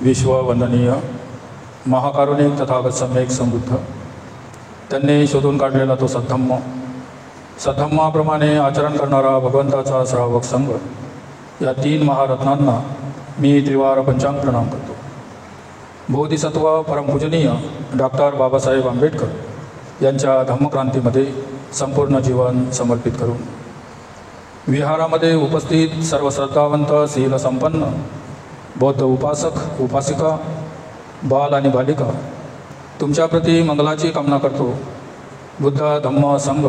विश्ववंदनीय महाकारुणिक तथागत सम्यक संबुद्ध त्यांनी शोधून काढलेला तो सद्धम्म, सद्धम्माप्रमाणे आचरण करणारा भगवंताचा श्रावक संघ, या तीन महारत्नांना मी त्रिवार पंचांग प्रणाम करतो. बोधिसत्व परमपूजनीय डॉक्टर बाबासाहेब आंबेडकर यांच्या धम्मक्रांतीमध्ये संपूर्ण जीवन समर्पित करून विहारामध्ये उपस्थित सर्व श्रद्धावंत शील संपन्न बौद्ध उपासक उपासिका, बाल आणि बालिका, तुमच्याप्रती मंगलाची कामना करतो. बुद्ध धम्म संघ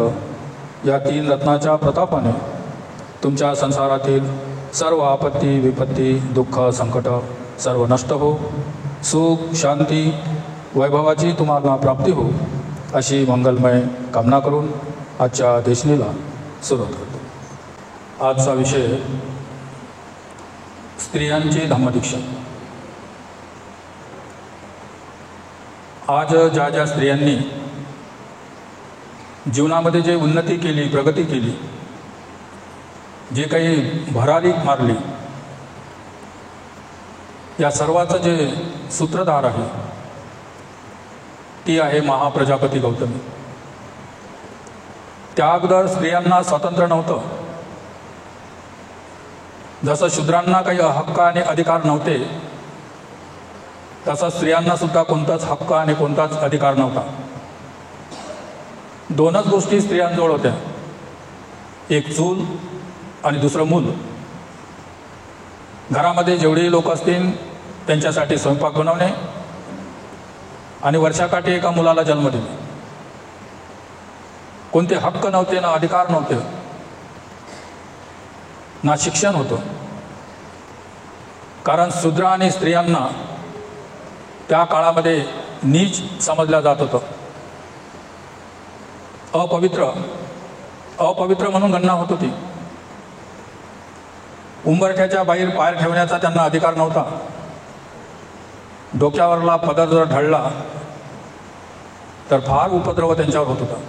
या तीन रत्नाच्या प्रतापाने तुमच्या संसारातील सर्व आपत्ती विपत्ती दुःख संकट सर्व नष्ट हो, सुख शांती वैभवाची तुम्हाला प्राप्ती हो, अशी मंगलमय कामना करून आजच्या देशनीला सुरुवात करतो. आजचा विषय स्त्रियांची धम्मदीक्षा. आज ज्या ज्या स्त्रियांनी जीवनामध्ये जे उन्नती केली, प्रगती केली, जे काही भरारीक मारली, या सर्वाचं जे सूत्रधार आहे ती आहे महाप्रजापती गौतमी. त्या अगोदर स्त्रियांना स्वातंत्र्य नव्हतं. जसं शूद्रांना काही हक्क आणि अधिकार नव्हते, तसं स्त्रियांना सुद्धा कोणताच हक्क आणि कोणताच अधिकार नव्हता. दोनच गोष्टी स्त्रियांजवळ होत्या, एक चूल आणि दुसरं मूल. घरामध्ये जेवढे लोक असतील त्यांच्यासाठी स्वयंपाक बनवणे आणि वर्षाकाठी एका मुलाला जन्म देणे. कोणते हक्क नव्हते, ना अधिकार नव्हते, ना शिक्षण होतं. कारण शूद्र आणि स्त्रियांना त्या काळामध्ये नीच समजलं जात होतं. अपवित्र म्हणून गणना होत होती. उंबरठ्याच्या बाहेर पाय ठेवण्याचा त्यांना अधिकार नव्हता. डोक्यावरला पदर जर ढळला तर फार उपद्रव त्यांच्यावर होत होता.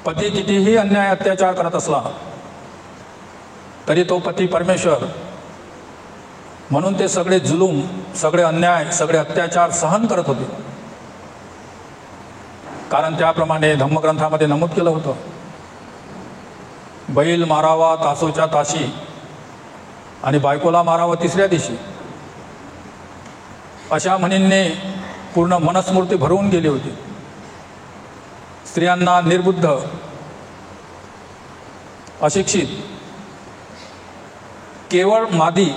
पती कितीही अन्याय अत्याचार करत असला तरी तो पती परमेश्वर म्हणून ते सगळे जुलूम, सगळे अन्याय, सगळे अत्याचार सहन करत होते. कारण त्याप्रमाणे धम्मग्रंथामध्ये नमूद केलं होतं, बैल मारावा तासोच्या ताशी आणि बायकोला मारावं तिसऱ्या दिवशी. अशा म्हणींनी पूर्ण मनस्मृती भरवून गेली होती. स्त्रियांना निर्बुद्ध, अशिक्षित, केवळ मादी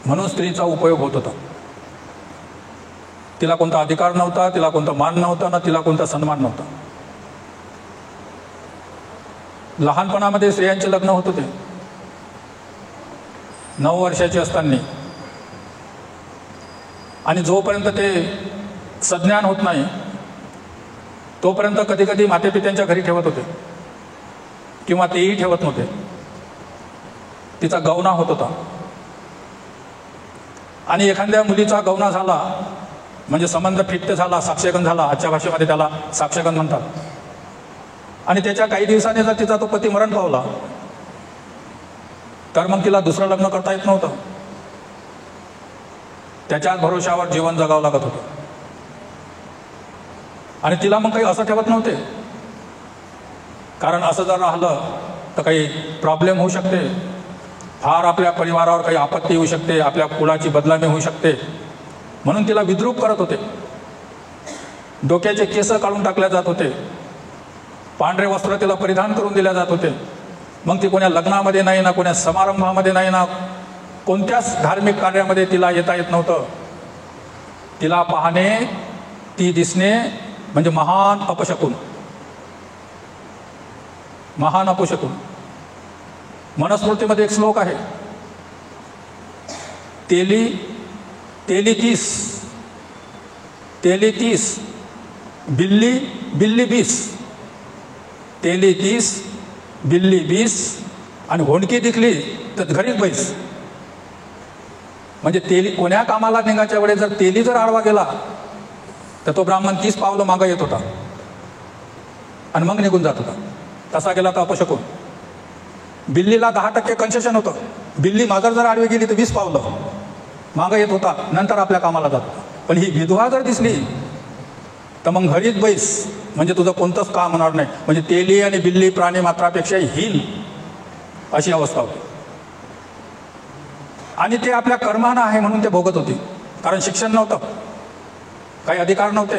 म्हणून स्त्रीचा उपयोग होत होता. तिला कोणता अधिकार नव्हता, तिला कोणता मान नव्हता, ना तिला कोणता सन्मान नव्हता. लहानपणामध्ये स्त्रियांचे लग्न होत होते 9 वर्षाची असताना, आणि जोपर्यंत ते सज्ञान होत नाही तोपर्यंत कधी कधी मातेपित्यांच्या घरी ठेवत होते किंवा तेही ठेवत नव्हते. तिचा गौना होत होता. आणि एखाद्या मुलीचा गौना झाला म्हणजे संबंध फिट्ट झाला, साक्षगंध झाला, आजच्या भाषेमध्ये त्याला साक्षगंध म्हणतात, आणि त्याच्या काही दिवसांनी जर तिचा तो पती मरण पावला तर मग तिला दुसरं लग्न करता येत नव्हतं. त्याच्याच भरोशावर जीवन जगावं लागत होतं. आणि तिला मग काही असं ठेवत नव्हते, कारण असं जर राहिलं तर काही प्रॉब्लेम होऊ शकते, फार आपल्या परिवारावर काही आपत्ती येऊ शकते, आपल्या कुळाची बदनामी होऊ शकते. म्हणून तिला विद्रूप करत होते. डोक्याचे केस काढून टाकल्या जात होते, पांढरे वस्त्र तिला परिधान करून दिल्या जात होते. मग ती कोण्या लग्नामध्ये नाही, ना कोण्या समारंभामध्ये नाही, ना कोणत्याच धार्मिक कार्यामध्ये तिला येता येत नव्हतं. तिला पाहणे, ती दिसणे म्हणजे महान अपशकुन, महान अपशकुन. मनुस्मृतीमध्ये एक श्लोक आहे, तेली तीस बिल्ली 20, तेली 30 बिल्ली 20, आणि होणकी दिखली तर घरीच बैस. म्हणजे तेली कोण्या कामाला निघायच्या वेळेस जर तेली जर आडवा गेला तर तो ब्राह्मण 30 पावलं मागं येत होता आणि मग निघून जात होता. तसा गेला तर अपशकुन. बिल्लीला 10% कन्सेशन होतं. बिल्ली माजर जर आडवी गेली तर 20 पावलं, मागं येत होता, नंतर आपल्या कामाला जात होता. पण ही विधवा जर दिसली तर मग घरीच बैस, म्हणजे तुझं कोणतंच काम होणार नाही. म्हणजे तेली आणि बिल्ली प्राणी मात्रापेक्षा हीन अशी अवस्था होती. आणि ते आपल्या कर्मानं आहे म्हणून ते भोगत होते, कारण शिक्षण नव्हतं, काही अधिकार नव्हते.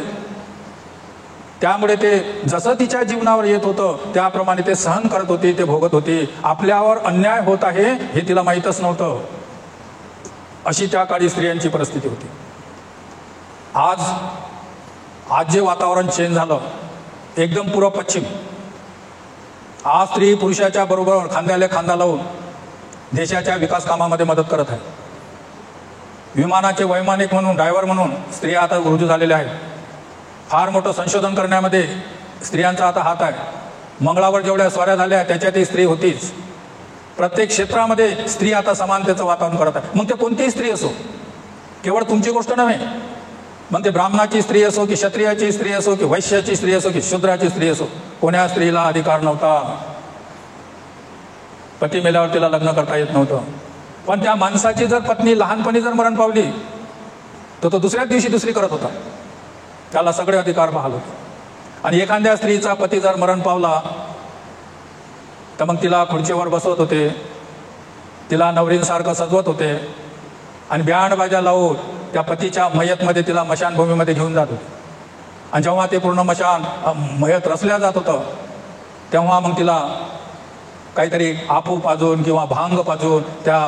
त्यामुळे ते जसं तिच्या जीवनावर येत होतं त्याप्रमाणे ते सहन करत होते, ते भोगत होते. आपल्यावर अन्याय होत आहे हे तिला माहीतच नव्हतं. अशी त्या काळी स्त्रियांची परिस्थिती होती. आज जे वातावरण चेंज झालं एकदम पूर्व पश्चिम. आज स्त्री पुरुषाच्या बरोबर खांद्याला खांदा लावून देशाच्या विकास कामामध्ये मदत करत आहे. विमानाचे वैमानिक म्हणून, ड्रायव्हर म्हणून स्त्रिया आता रुजू झालेल्या आहेत. फार मोठं संशोधन करण्यामध्ये स्त्रियांचा आता हात आहे. मंगळावर जेवढ्या स्वाऱ्या झाल्या त्याच्यातही स्त्री होतीच. प्रत्येक क्षेत्रामध्ये स्त्री आता समानतेचं वातावरण करत आहे. मग ते कोणतीही स्त्री असो, केवळ तुमची गोष्ट नव्हे, मग ते ब्राह्मणाची स्त्री असो की क्षत्रियाची स्त्री असो की वैश्याची स्त्री असो की शूद्राची स्त्री असो, कोण्या स्त्रीला अधिकार नव्हता. पती मेल्यावर तिला लग्न करता येत नव्हतं. पण त्या माणसाची जर पत्नी लहानपणी जर मरण पावली तर तो दुसऱ्याच दिवशी दुसरी करत होता, त्याला सगळे अधिकार बहाल होते. आणि एखाद्या स्त्रीचा पती जर मरण पावला तर मग तिला खुर्चीवर बसवत होते, तिला नवरींसारखं सजवत होते आणि बँड बाजा लावून त्या पतीच्या मयतमध्ये तिला मशानभूमीमध्ये घेऊन जात होते. आणि जेव्हा ते पूर्ण मयत रचल्या जात होतं तेव्हा मग तिला काहीतरी आपू पाजून किंवा भांग पाजून त्या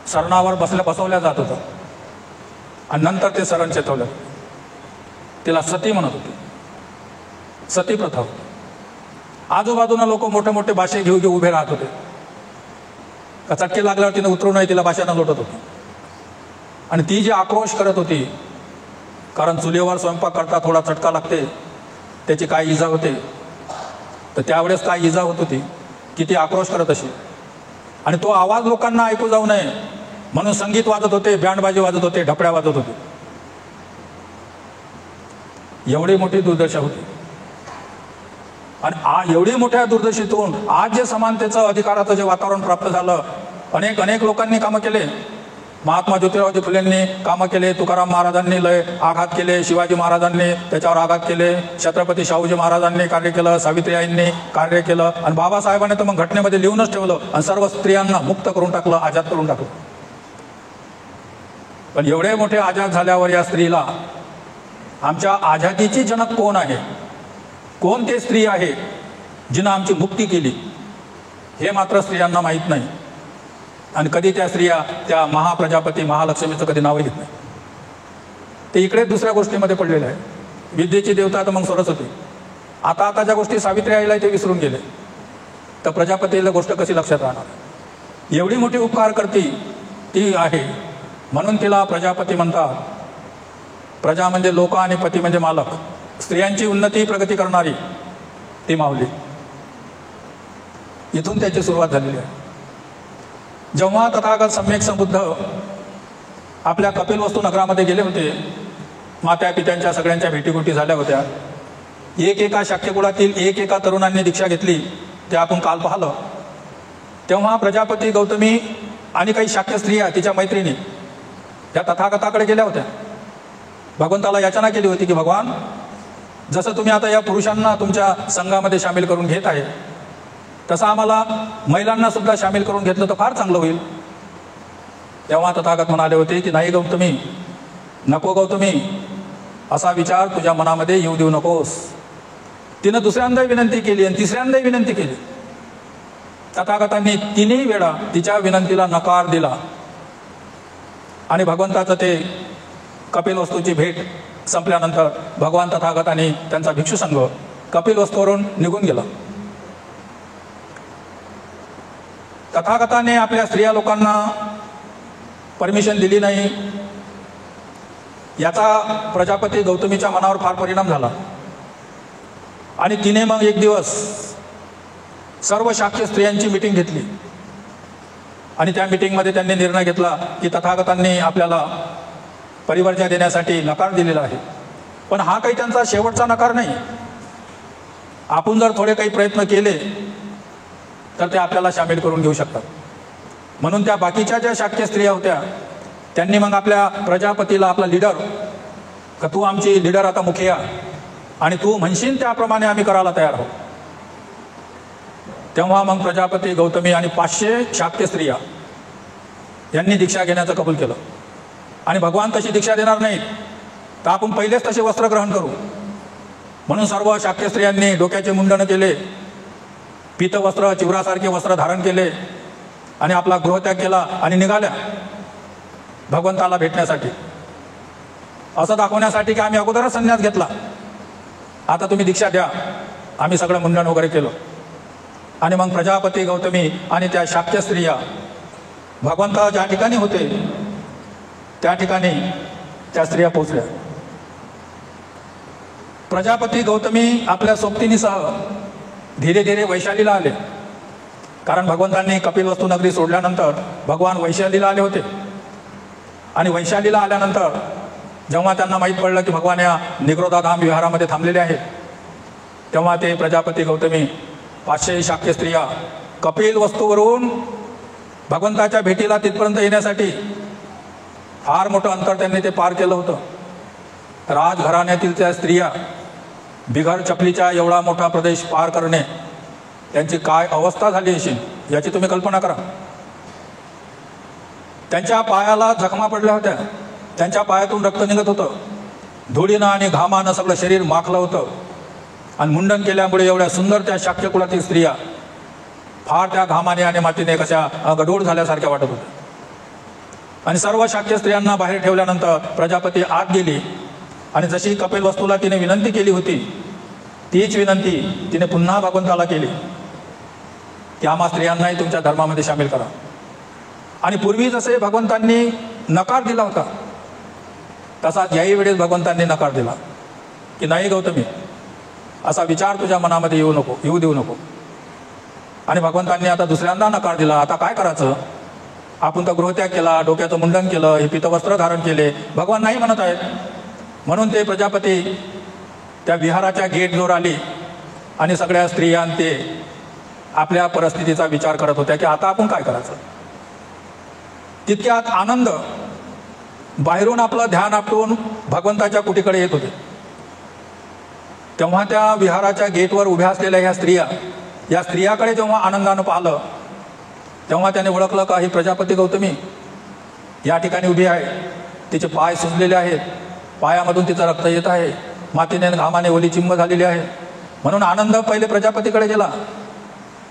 सरणावर बसवल्या जात होतं. आणि नंतर ते सरण चेतवलं. तिला सती म्हणत होते, सती प्रथा होती. आजूबाजूला लोक मोठे मोठे बाशे घेऊन उभे राहत होते. चटके लागल्यावर तिने उतरू नये तिला बाशानं लोटत होती. आणि ती जी आक्रोश करत होती, कारण चुलीवर स्वयंपाक करता थोडा चटका लागते, त्याची काय इजा होते, तर त्यावेळेस काय इजा होत होती की ती आक्रोश करत अशी. आणि तो आवाज लोकांना ऐकू जाऊ नये म्हणून संगीत वाजत होते, बँडबाजी वाजत होते, ढपड्या वाजत होते. एवढी मोठी दुर्दशा होती. आणि एवढी मोठ्या दुर्दशेतून आज जे समानतेचं अधिकाराचं जे वातावरण प्राप्त झालं, अनेक लोकांनी कामं केले. महात्मा ज्योतिरावजी फुलेंनी कामं केले, तुकाराम महाराजांनी लय आघात केले, शिवाजी महाराजांनी त्याच्यावर आघात केले, छत्रपती शाहूजी महाराजांनी कार्य केलं, सावित्रीआईंनी कार्य केलं, आणि बाबासाहेबांनी तर मग घटनेमध्ये लिहूनच ठेवलं आणि सर्व स्त्रियांना मुक्त करून टाकलं, आजाद करून टाकलं. पण एवढे मोठे आजाद झाल्यावर या स्त्रीला आमच्या आझादीची जनक कोण आहे, कोण ते स्त्री आहे जिनं आमची मुक्ती केली, हे मात्र स्त्रियांना माहीत नाही. आणि कधी त्या स्त्रिया त्या महाप्रजापती महालक्ष्मीचं कधी नाव घेत नाही. ते इकडे दुसऱ्या गोष्टीमध्ये पडलेलं आहे. विद्येची देवता तर मग सरस्वती. आता ज्या गोष्टी सावित्री आईला ते विसरून गेले, तर प्रजापतीला गोष्ट कशी लक्षात राहणार. एवढी मोठी उपकार करती ती आहे म्हणून तिला प्रजापती म्हणतात. प्रजा म्हणजे लोक आणि पती म्हणजे मालक. स्त्रियांची उन्नती प्रगती करणारी ती माऊली. इथून त्याची सुरुवात झालेली आहे. जेव्हा तथागत सम्यक संबुद्ध आपल्या कपिलवस्तू नगरामध्ये गेले होते, मात्या पित्यांच्या सगळ्यांच्या भेटीगोटी झाल्या होत्या. एका शाक्यकुळातील एका तरुणांनी दीक्षा घेतली, ते आपण काल पाहिलं. तेव्हा प्रजापती गौतमी आणि काही शाक्य स्त्रिया तिच्या मैत्रिणी त्या तथागताकडे गेल्या होत्या. भगवंताला याचना केली होती की भगवान, जसं तुम्ही आता या पुरुषांना तुमच्या संघामध्ये सामील करून घेत आहे, तसं आम्हाला महिलांना सुद्धा सामील करून घेतलं तर फार चांगलं होईल. तेव्हा तथागत म्हणाले होते की नाही गौतमी, नको गौतमी, असा विचार तुझ्या मनामध्ये येऊ देऊ नकोस. तिनं दुसऱ्यांदा विनंती केली आणि तिसऱ्यांदाही विनंती केली. तथागतांनी तिन्ही वेळा तिच्या विनंतीला नकार दिला. आणि भगवंताचं ते कपिलवस्तूची भेट संपल्यानंतर भगवान तथागतांनी त्यांचा भिक्षू संघ कपिलवस्तूवरून निघून गेला. तथागताने आपल्या स्त्रिया लोकांना परमिशन दिली नाही, याचा प्रजापती गौतमीच्या मनावर फार परिणाम झाला. आणि तिने मग एक दिवस सर्व शाक्य स्त्रियांची मीटिंग घेतली. आणि त्या मीटिंगमध्ये त्यांनी निर्णय घेतला की तथागतांनी आपल्याला परिवर्जा देण्यासाठी नकार दिलेला आहे, पण हा काही त्यांचा शेवटचा नकार नाही. आपण जर थोडे काही प्रयत्न केले तर ते आपल्याला सामील करून घेऊ शकतात. म्हणून त्या बाकीच्या ज्या शाक्य स्त्रिया होत्या त्यांनी मग आपल्या प्रजापतीला, आपला लीडर, का तू आमची लीडर आता मुखिया आणि तू म्हणशील त्याप्रमाणे आम्ही करायला तयार आहोत. तेव्हा मग प्रजापती गौतमी आणि 500 शाक्य स्त्रिया यांनी दीक्षा घेण्याचं कबूल केलं. आणि भगवान तशी दीक्षा देणार नाहीत तर आपण पहिलेच तसे वस्त्र ग्रहण करू म्हणून सर्व शाक्य स्त्रियांनी डोक्याचे मुंडन केले, पीतवस्त्र, चिवरासारखे वस्त्र धारण केले आणि आपला गृहत्याग केला आणि निघाल्या भगवंताला भेटण्यासाठी. असं दाखवण्यासाठी की आम्ही अगोदरच संन्यास घेतला, आता तुम्ही दीक्षा द्या. आम्ही सगळं मुंडन वगैरे केलं. आणि मग प्रजापती गौतमी आणि त्या शाक्य स्त्रिया भगवंत ज्या ठिकाणी होते त्या ठिकाणी त्या स्त्रिया पोहोचल्या. प्रजापती गौतमी आपल्या सोबतीनीसह धीरे धीरे वैशालीला आले. कारण भगवंतांनी कपिलवस्तू नगरी सोडल्यानंतर भगवान वैशालीला आले होते. आणि वैशालीला आल्यानंतर जेव्हा त्यांना माहीत पडलं की भगवान या निग्रोधाधाम विहारामध्ये थांबलेले आहेत, तेव्हा ते प्रजापती गौतमी 500 शाक्य स्त्रिया कपिल वस्तूवरून भगवंताच्या भेटीला तिथपर्यंत येण्यासाठी फार मोठं अंतर त्यांनी ते पार केलं होतं. राजघराण्यातील त्या स्त्रिया बिगर चपलीच्या एवढा मोठा प्रदेश पार करणे, त्यांची काय अवस्था झाली असेल याची तुम्ही कल्पना करा. त्यांच्या पायाला जखमा पडल्या होत्या, त्यांच्या पायातून रक्त निघत होतं, धुळीनं आणि घामानं सगळं शरीर माखलं होतं. आणि मुंडन केल्यामुळे एवढ्या सुंदर त्या शाक्य कुलातील स्त्रिया फार त्या घामाने आणि मातीने कशा गडोड झाल्यासारख्या वाटत होत्या. आणि सर्व शाक्य स्त्रियांना बाहेर ठेवल्यानंतर प्रजापती आत गेली आणि जशी कपिल वस्तूला तिने विनंती केली होती तीच विनंती तिने पुन्हा भगवंताला केली की आम्हा स्त्रियांनाही तुमच्या धर्मामध्ये सामील करा. आणि पूर्वी जसे भगवंतांनी नकार दिला होता तसाच याही वेळेस भगवंतांनी नकार दिला की नाही गौतमी, असा विचार तुझ्या मनामध्ये येऊ देऊ नको. आणि भगवंतांनी आता दुसऱ्यांदा नकार दिला. आता काय करायचं? आपण तर गृहत्याग केला, डोक्याचं मुंडन केलं, हे पीतवस्त्र धारण केले, भगवान नाही म्हणत आहेत. म्हणून ते प्रजापती त्या विहाराच्या गेटजवळ आली आणि सगळ्या स्त्रिया ते आपल्या परिस्थितीचा विचार करत होत्या की आता आपण काय करायचं. तितक्यात आनंद बाहेरून आपलं ध्यान आपटून भगवंताच्या कुटीकडे येत होते. तेव्हा त्या विहाराच्या गेटवर उभ्या असलेल्या या स्त्रियाकडे जेव्हा आनंदानं पाहिलं तेव्हा त्याने ओळखलं का ही प्रजापती गौतमी या ठिकाणी उभी आहे. तिचे पाय सुजलेले आहेत, पायामधून तिचं रक्त येत आहे, मातीने घामाने ओली चिंब झालेली आहे. म्हणून आनंद पहिले प्रजापतीकडे गेला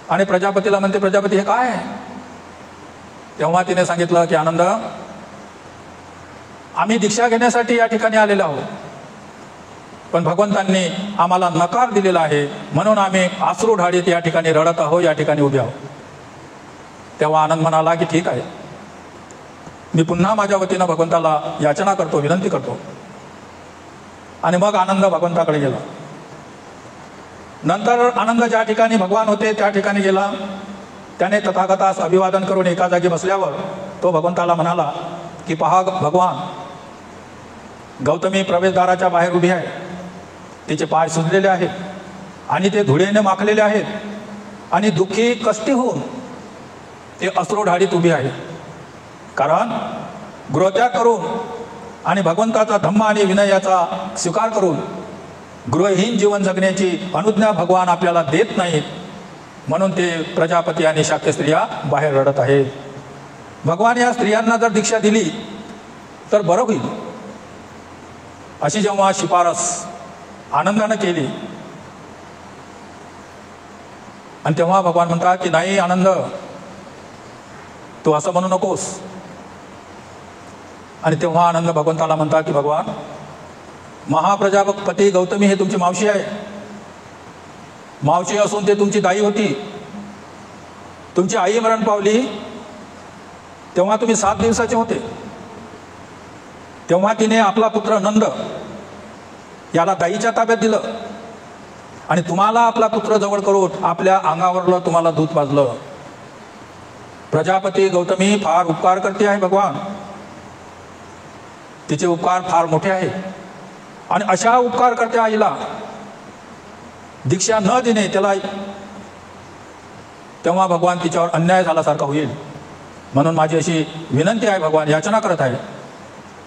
आणि प्रजापतीला म्हणते, प्रजापती हे काय आहे? तेव्हा तिने सांगितलं की आनंद, आम्ही दीक्षा घेण्यासाठी या ठिकाणी आलेलो आहोत, पण भगवंतांनी आम्हाला नकार दिलेला आहे म्हणून आम्ही अश्रू ढाळीत या ठिकाणी रडत आहोत, या ठिकाणी उभे आहोत. तेव्हा आनंद म्हणाला की ठीक आहे, मी पुन्हा माझ्या वतीनं भगवंताला याचना करतो, विनंती करतो. आणि मग आनंद भगवंताकडे गेला. नंतर आनंद ज्या ठिकाणी भगवान होते त्या ठिकाणी गेला. त्याने तथागतास अभिवादन करून एका जागी बसल्यावर तो भगवंताला म्हणाला की पहा भगवान, गौतमी प्रवेशद्वाराच्या बाहेर उभी आहे, तिचे पाय सुजलेले आहेत आणि ते धुळेने माखलेले आहेत आणि दुःखी कष्टी होऊन ते अश्रू ढाळीत उभी आहे. कारण गृहत्याग करून आणि भगवंताचा धम्म आणि विनयाचा स्वीकार करून गृहहीन जीवन जगण्याची अनुज्ञा भगवान आपल्याला देत नाहीत, म्हणून ते प्रजापती आणि शाक्य स्त्रिया बाहेर रडत आहेत. भगवान या स्त्रियांना जर दीक्षा दिली तर बरं होईल, अशी जेव्हा शिफारस आनंदानं केली आणि तेव्हा भगवान म्हणतात की नाही आनंद, तू असं म्हणू नकोस. आणि तेव्हा आनंद भगवंताला म्हणतात की भगवान, महाप्रजापती गौतमी हे तुमची मावशी आहे, मावशी असून ते तुमची दाई होती. तुमची आई मरण पावली तेव्हा तुम्ही 7 दिवसाचे होते. तेव्हा तिने आपला पुत्र नंद याला दाईच्या ताब्यात दिलं आणि तुम्हाला आपला पुत्र जवळ करून आपल्या अंगावरलं तुम्हाला दूध पाजलं. प्रजापती गौतमी फार उपकार करते आहे भगवान, तिचे उपकार फार मोठे आहेत. आणि अशा उपकार करत्या आईला दीक्षा न देणे त्याला तेव्हा भगवान तिच्यावर अन्याय झाल्यासारखा होईल. म्हणून माझी अशी विनंती आहे भगवान, याचना करत आहे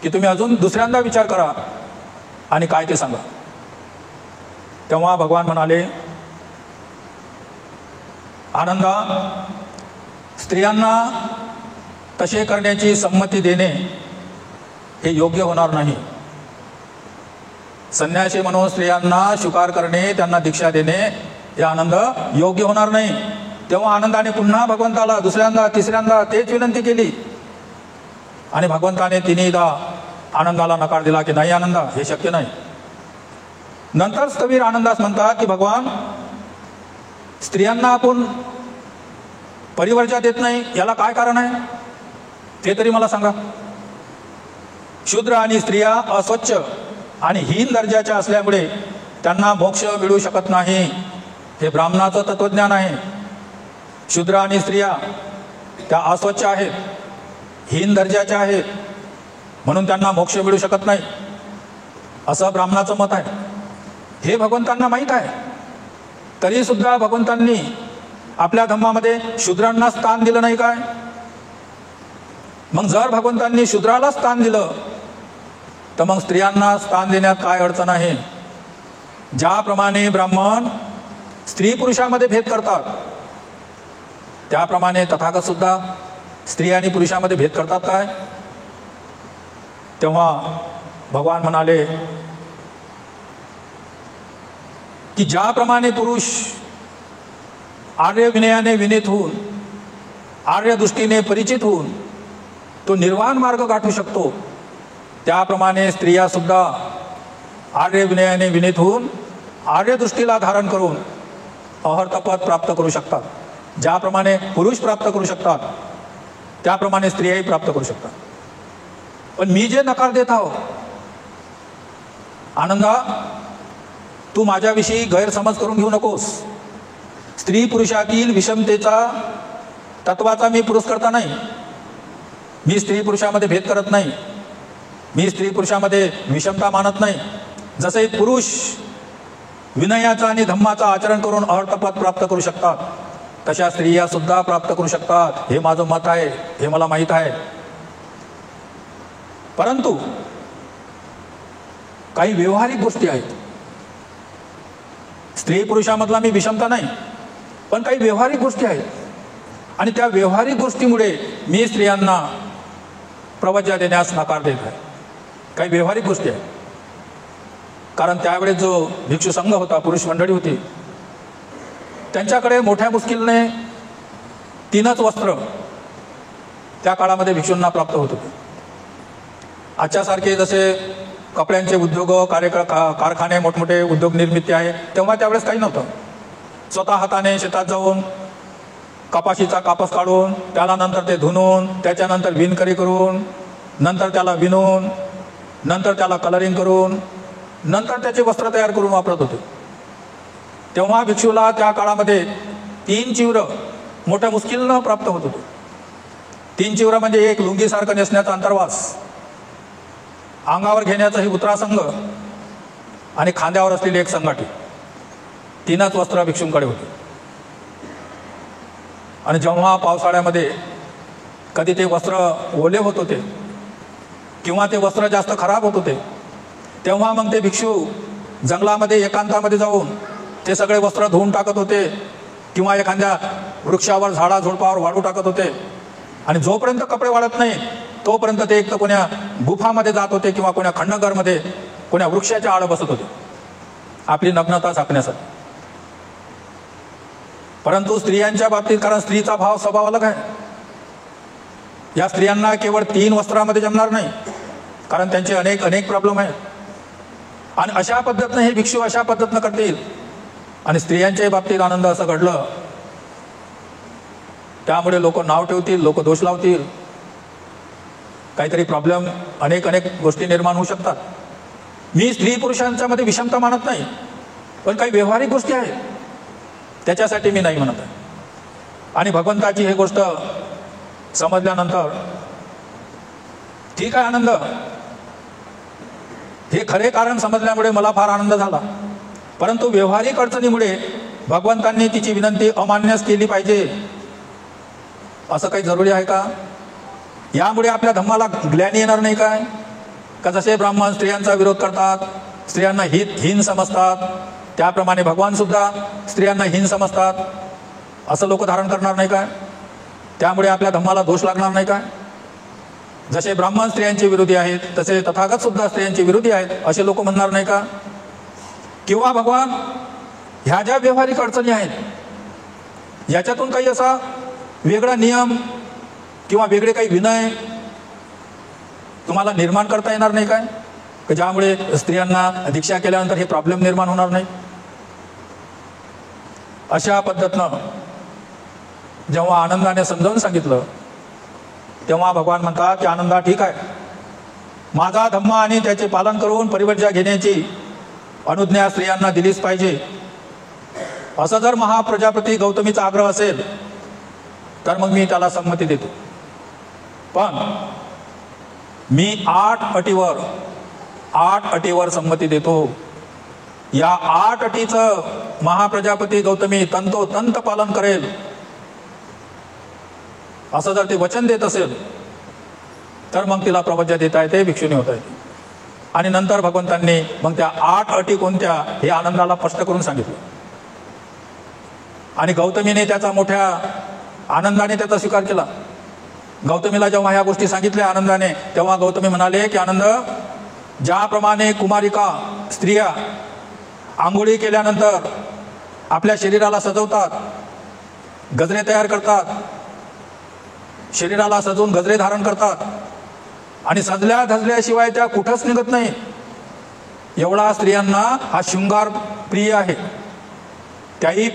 की तुम्ही अजून दुसऱ्यांदा विचार करा आणि काय ते सांगा. तेव्हा भगवान म्हणाले, आनंदा, स्त्रियांना तसे करण्याची संमती देणे हे योग्य होणार नाही. संन्यासी म्हणून स्त्रियांना स्वीकार करणे, त्यांना दीक्षा देणे हे आनंद योग्य होणार नाही. तेव्हा आनंदाने पुन्हा भगवंताला दुसऱ्यांदा तिसऱ्यांदा तेच विनंती केली आणि भगवंताने तिन्हीदा आनंदाला नकार दिला की नाही आनंदा, हे शक्य नाही. नंतर कबीर आनंदास म्हणतात की भगवान, स्त्रियांना आपण परिवर्जा देत नाही, याला काय कारण आहे ते तरी मला सांगा. शूद्र आणि स्त्रिया अस्वच्छ आणि हीन दर्जाच्या असल्यामुळे त्यांना मोक्ष मिळू शकत नाही, हे ब्राह्मणाचं तत्वज्ञान आहे. शूद्र आणि स्त्रिया त्या अस्वच्छ आहेत, हीन दर्जाच्या आहेत, म्हणून त्यांना मोक्ष मिळू शकत नाही, असं ब्राह्मणाचं मत आहे. हे भगवंतांना माहीत आहे. तरी सुद्धा भगवंतांनी आपल्या धम्मामध्ये शूद्रांना स्थान दिलं नाही काय? मग जर भगवंतांनी शूद्राला स्थान दिलं तर मग स्त्रियांना स्थान देण्यात काय अडचण आहे? ज्याप्रमाणे ब्राह्मण स्त्री पुरुषामध्ये भेद करतात, त्याप्रमाणे तथागत सुद्धा स्त्री आणि पुरुषामध्ये भेद करतात काय? तेव्हा भगवान म्हणाले की ज्याप्रमाणे पुरुष आर्य विनयाने विनीत होऊन, आर्य दृष्टीने परिचित होऊन तो निर्वाण मार्ग गाठू शकतो, त्याप्रमाणे स्त्रिया सुद्धा आर्य विनयाने विनीत होऊन आर्य दृष्टीला धारण करून अहर्तपद प्राप्त करू शकतात. ज्याप्रमाणे पुरुष प्राप्त करू शकतात, त्याप्रमाणे स्त्रियाही प्राप्त करू शकतात. पण मी जे नकार देत आहो, आनंदा, तू माझ्याविषयी गैरसमज करून घेऊ नकोस. स्त्री पुरुषातील विषमतेचा तत्वाचा मी पुरस्कर्ता नाही. मी स्त्री पुरुषामध्ये भेद करत नाही. मी स्त्री पुरुषामध्ये विषमता मानत नाही. जसे पुरुष विनयाचा आणि धम्माचा आचरण करून अर्थपद प्राप्त करू शकतात, तशा स्त्रिया सुद्धा प्राप्त करू शकतात. हे माझं मत आहे, हे मला माहीत आहे. परंतु काही व्यवहारिक गोष्टी आहेत. स्त्री पुरुषामधला मी विषमता नाही, पण काही व्यवहारिक गोष्टी आहेत आणि त्या व्यवहारिक गोष्टीमुळे मी स्त्रियांना प्रवज्या देण्यास नकार देत आहे. काही व्यवहारिक गोष्टी आहेत. कारण त्यावेळेस जो भिक्षू संघ होता, पुरुष मंडळी होती, त्यांच्याकडे मोठ्या मुश्किलने 3च वस्त्र त्या काळामध्ये भिक्षूंना प्राप्त होत होते. आजच्यासारखे जसे कपड्यांचे उद्योग, कारखाने, मोठमोठे उद्योग निर्मिती आहे, तेव्हा त्यावेळेस काही नव्हतं. स्वतः हाताने शेतात जाऊन कपाशीचा कापस काढून त्याला नंतर ते धुणून, त्याच्यानंतर विणकरी करून, नंतर त्याला विणून, नंतर त्याला कलरिंग करून, नंतर त्याचे वस्त्र तयार करून वापरत होते. तेव्हा भिक्षूला त्या काळामध्ये 3 चिव्र मोठ्या मुश्किलनं प्राप्त होत होते. 3 चिव्र म्हणजे एक लुंगीसारखं नेसण्याचा अंतर्वास, अंगावर घेण्याचं हे उतरासंग आणि खांद्यावर असलेली एक संगाठी. 3च वस्त्र भिक्षूंकडे होते. आणि जेव्हा पावसाळ्यामध्ये कधी ते वस्त्र ओले होत होते किंवा ते वस्त्र जास्त खराब होत होते, तेव्हा मग ते भिक्षू जंगलामध्ये एकांतामध्ये जाऊन ते सगळे वस्त्र धुवून टाकत होते किंवा एखाद्या वृक्षावर, झाडा झुडपावर वाळू टाकत होते. आणि जोपर्यंत कपडे वाळत नाही तोपर्यंत ते एक तर कोण्या गुफामध्ये जात होते किंवा कोण्या खंडगरमध्ये कोण्या वृक्षाच्या आड बसत होते आपली नग्नता झाकण्यासाठी. परंतु स्त्रियांच्या बाबतीत, कारण स्त्रीचा भाव स्वभाव अलग आहे, या स्त्रियांना केवळ 3 वस्त्रामध्ये जमणार नाही, कारण त्यांचे अनेक प्रॉब्लेम आहेत. आणि अशा पद्धतीनं हे भिक्षू अशा पद्धतीनं करतील. आणि स्त्रियांच्या बाबतीत आनंद असं घडलं, त्यामुळे लोक नाव ठेवतील, लोक दोष लावतील, काहीतरी प्रॉब्लेम, अनेक गोष्टी निर्माण होऊ शकतात. मी स्त्री पुरुषांच्या मध्ये विषमता मानत नाही, पण काही व्यवहारिक गोष्टी आहेत, त्याच्यासाठी मी नाही म्हणत आहे. आणि भगवंताची ही गोष्ट समजल्यानंतर ठीक आहे आनंद, हे खरे कारण समजल्यामुळे मला फार आनंद झाला. परंतु व्यवहारिक अडचणीमुळे भगवंतांनी तिची विनंती अमान्यच केली पाहिजे असं काही जरुरी आहे का? यामुळे आपल्या धम्माला ग्लानी येणार नाही काय? का जसे ब्राह्मण स्त्रियांचा विरोध करतात, स्त्रियांना हीन समजतात, त्याप्रमाणे भगवान सुद्धा स्त्रियांना हीन समजतात, असं लोक धारण करणार नाही काय? त्यामुळे आपल्या धम्माला दोष लागणार नाही काय? जसे ब्राह्मण स्त्रियांचे विरोधी आहेत तसे तथागत सुद्धा स्त्रियांचे विरोधी आहेत असे लोक म्हणणार नाही का? किंवा भगवान ह्या ज्या व्यावहारिक अडचणी आहेत याच्यातून काही असा वेगळा नियम किंवा वेगळे काही विनय तुम्हाला निर्माण करता येणार नाही काय? की ज्यामुळे स्त्रियांना दीक्षा केल्यानंतर हे प्रॉब्लेम निर्माण होणार नाही? अशा पद्धतीनं जेव्हा आनंदाने समजावून सांगितलं तेव्हा भगवान म्हणतात की आनंदा ठीक आहे, माझा धम्म आणि त्याचे पालन करून परिवर्जा घेण्याची अनुज्ञा स्त्रियांना दिलीच पाहिजे. असं जर महाप्रजापती गौतमीचा आग्रह असेल तर मग मी त्याला संमती देतो. पण मी 8 अटीवर संमती देतो. या 8 अटीचं महाप्रजापती गौतमी तंतोतंत पालन करेल असं जर ते वचन देत असेल तर मग तिला प्रवज्या देता येते, भिक्षुणी होता येते. आणि नंतर भगवंतांनी मग त्या 8 अटी कोणत्या हे आनंदाला स्पष्ट करून सांगितलं. आणि गौतमीने त्याचा मोठ्या आनंदाने त्याचा स्वीकार केला. गौतमीला जेव्हा ह्या गोष्टी सांगितल्या आनंदाने, तेव्हा गौतमी म्हणाले की आनंद, ज्याप्रमाणे कुमारिका स्त्रिया आंघोळी केल्यानंतर आपल्या शरीराला सजवतात, गजरे तयार करतात, शरीराला सजवून गजरे धारण करतात आणि सजल्या धजल्याशिवाय त्या कुठंच निघत नाही, एवढा स्त्रियांना हा शृंगार प्रिय आहे. त्याही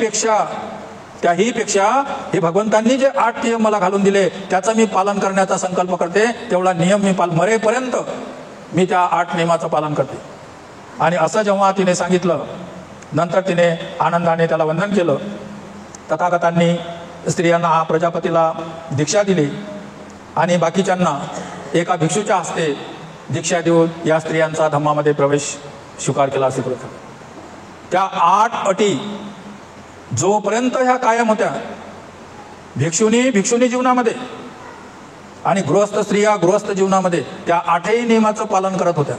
पेक्षा हे भगवंतांनी जे 8 नियम मला घालून दिले त्याचं मी पालन करण्याचा संकल्प करते. तेवढा नियम मी मरेपर्यंत मी त्या 8 नियमाचं पालन करते. आणि असं जेव्हा तिने सांगितलं, नंतर तिने आनंदाने त्याला वंदन केलं. तथागतांनी स्त्रियांना प्रजापतीला दीक्षा दिली आणि बाकीच्यांना एका भिक्षूच्या हस्ते दीक्षा देऊन या स्त्रियांचा धम्मामध्ये प्रवेश स्वीकार केला. असे प्रकार त्या 8 अटी जोपर्यंत ह्या कायम होत्या भिक्षुणी जीवनामध्ये आणि गृहस्थ स्त्रिया गृहस्थ जीवनामध्ये त्या 8ही नियमाचं पालन करत होत्या.